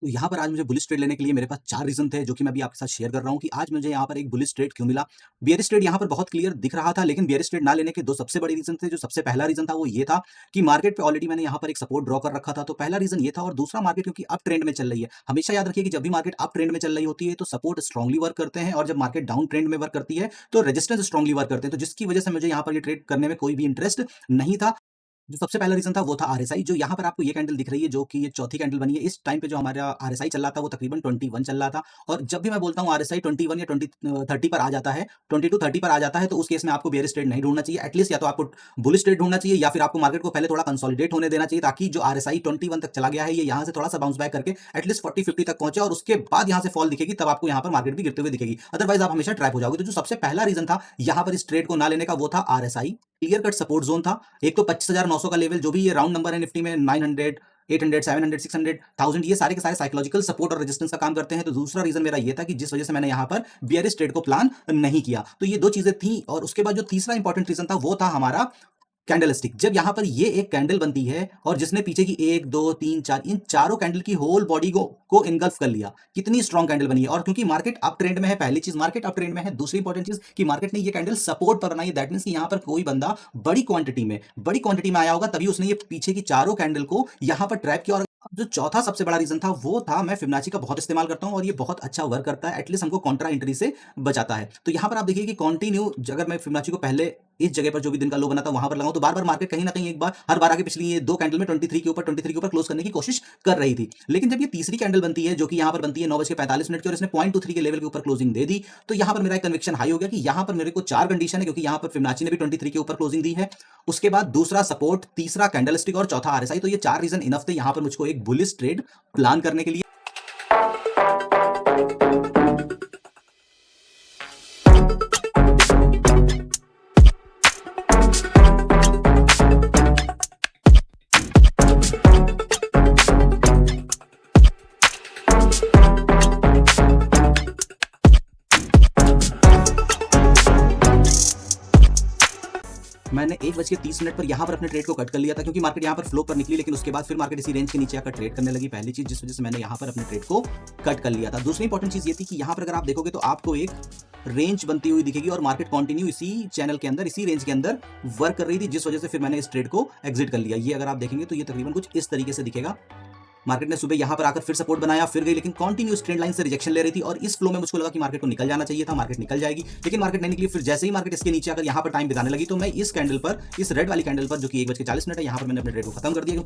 तो यहाँ पर आज मुझे बुलिश ट्रेड लेने के लिए मेरे पास 4 रीज़न थे, जो कि मैं अभी आपके साथ शेयर कर रहा हूँ कि आज मुझे यहाँ पर एक बुलिश ट्रेड क्यों मिला। बेयरिश ट्रेड यहाँ पर बहुत क्लियर दिख रहा था, लेकिन बेयरिश ट्रेड ना लेने के 2 सबसे बड़े रीज़न थे। जो सबसे पहला रीज़न था वो ये था कि मार्केट पे ऑलरेडी मैंने यहाँ पर एक सपोर्ट ड्रॉ कर रखा था, तो पहला रीज़न ये था। और दूसरा, मार्केट क्योंकि अप ट्रेंड में चल रही है। हमेशा याद रखिए कि जब भी मार्केट अप ट्रेंड में चल रही होती है तो सपोर्ट स्ट्रांगली वर्क करते हैं, और जब मार्केट डाउन ट्रेंड में वर्क करती है तो रेजिस्टेंस स्ट्रांगली वर्क करते हैं। तो जिसकी वजह से मुझे यहाँ पर ये ट्रेड करने में कोई भी इंटरेस्ट नहीं था। जो सबसे पहला रीज़न था वो था आरएसआई। जो यहाँ पर आपको ये कैंडल दिख रही है, जो कि ये चौथी कैंडल बनी है। इस टाइम पे जो हमारा आरएसआई चल रहा था वो तकरीबन 21 चल रहा था। और जब भी मैं बोलता हूँ आरएसआई 21 या 30 पर आ जाता है, 22-30 पर आ जाता है, तो उस केस में आपको बेयरिश ट्रेड नहीं ढूंढना चाहिए। एटलीस्ट या तो आपको बुलिश ट्रेड ढूंढना चाहिए, या फिर आपको मार्केट को पहले थोड़ा कंसोलिडेट होने देना चाहिए, ताकि जो आरएसआई 21 तक चला गया है, ये यहाँ से थोड़ा सा बाउंस बैक करके एटलीस्ट 40-50 तक पहुंचे, और उसके बाद यहाँ से फॉल दिखेगी, तब आपको यहाँ पर मार्केट भी गिरते हुए दिखेगी। अदरवाइज आप हमेशा ट्रैप हो जाओगे। तो जो सबसे पहला रीजन था यहाँ पर इस ट्रेड को ना लेने का, वो था RSI. Clear cut support zone था। एक तो 25,900 का लेवल, जो भी ये राउंड नंबर है निफ्टी में, 900, 800, 700, 600, 1000, ये सारे के सारे साइकोलॉजिकल सपोर्ट और रेजिस्टेंस का काम करते हैं। तो दूसरा रीजन मेरा ये था कि जिस वजह से मैंने यहाँ पर बियरिश ट्रेड को प्लान नहीं किया। तो ये 2 चीजें थी। और उसके बाद जो तीसरा इंपॉर्टेंट रीजन था वो था हमारा कैंडलस्टिक। जब यहाँ पर ये एक कैंडल बनती है और जिसने पीछे की 1, 2, 3, 4 इन चारों कैंडल की होल बॉडी को इनगल्फ कर लिया, कितनी स्ट्रॉन्ग कैंडल बनी है। और क्योंकि मार्केट अप ट्रेंड में है, पहली चीज मार्केट अप ट्रेंड में है। दूसरी इंपॉर्टेंट चीज कि मार्केट ने ये कैंडल सपोर्ट पर बनाई है। दैट मींस कि यहाँ पर कोई बंदा बड़ी क्वांटिटी में आया होगा, तभी उसने ये पीछे की चारों कैंडल को यहाँ पर ट्रैप किया। और जो चौथा सबसे बड़ा रीजन था वो था, मैं फिबोनाची का बहुत इस्तेमाल करता हूं और ये बहुत अच्छा वर्क करता है। एटलीस्ट हमको कॉन्ट्रा एंट्री से बचाता है। तो यहां पर आप देखिए कि कंटिन्यू, अगर मैं फिबोनाची को पहले इस जगह पर जो भी दिन का लो बना था वहां पर लगाऊं, तो बार बार मार्केट कहीं ना कहीं एक बार हर बार आगे पिछली ये 2 कैंडल में 23 के ऊपर क्लोज करने की कोशिश कर रही थी। लेकिन जब ये तीसरी कैंडल बनती है, जो कि यहां पर बनती है 9:45 की, और इसने 0.23 के लेवल के ऊपर क्लोजिंग दे दी, तो यहां पर मेरा एक कन्विक्शन हाई हो गया कि यहां पर मेरे को 4 कंडीशन है, क्योंकि यहां पर फिबोनाची ने भी 23 के ऊपर क्लोजिंग दी है। उसके बाद दूसरा सपोर्ट, तीसरा कैंडलस्टिक और चौथा आरएसआई। तो ये 4 रीजन इनफ थे यहां पर मुझको एक बुलिश ट्रेड प्लान करने के लिए। मैंने 1:30 पर यहाँ पर अपने ट्रेड को कट कर लिया था, क्योंकि मार्केट यहाँ पर फ्लो पर निकली, लेकिन उसके बाद फिर मार्केट इसी रेंज के नीचे आकर ट्रेड करने लगी। पहली चीज जिस वजह से मैंने यहाँ पर अपने ट्रेड को कट कर लिया था। दूसरी इंपॉर्टेंट चीज ये थी कि यहाँ पर अगर आप देखोगे तो आपको एक रेंज बनती हुई दिखेगी, और मार्केट कंटिन्यू इसी चैनल के अंदर, इसी रेंज के अंदर वर्क कर रही थी, जिस वजह से फिर मैंने इस ट्रेड को एग्जिट कर लिया। ये अगर आप देखेंगे तो ये तकरीबन कुछ इस तरीके से दिखेगा। मार्केट ने सुबह यहाँ पर आकर फिर सपोर्ट बनाया, फिर गई, लेकिन कंटिन्यू ट्रेंड लाइन से रिजेक्शन ले रही थी। और इस फ्लो में मुझको लगा कि मार्केट को निकल जाना चाहिए था, मार्केट निकल जाएगी, लेकिन मार्केट नहीं निकली। फिर जैसे ही मार्केट इसके नीचे आकर यहाँ पर टाइम बिताने लगी, तो मैं इस कैंडल पर, इस रेड वाली कैंडल पर, जो कि 1:40 है, यहाँ पर मैंने अपने ट्रेड को खत्म कर दिया। क्योंकि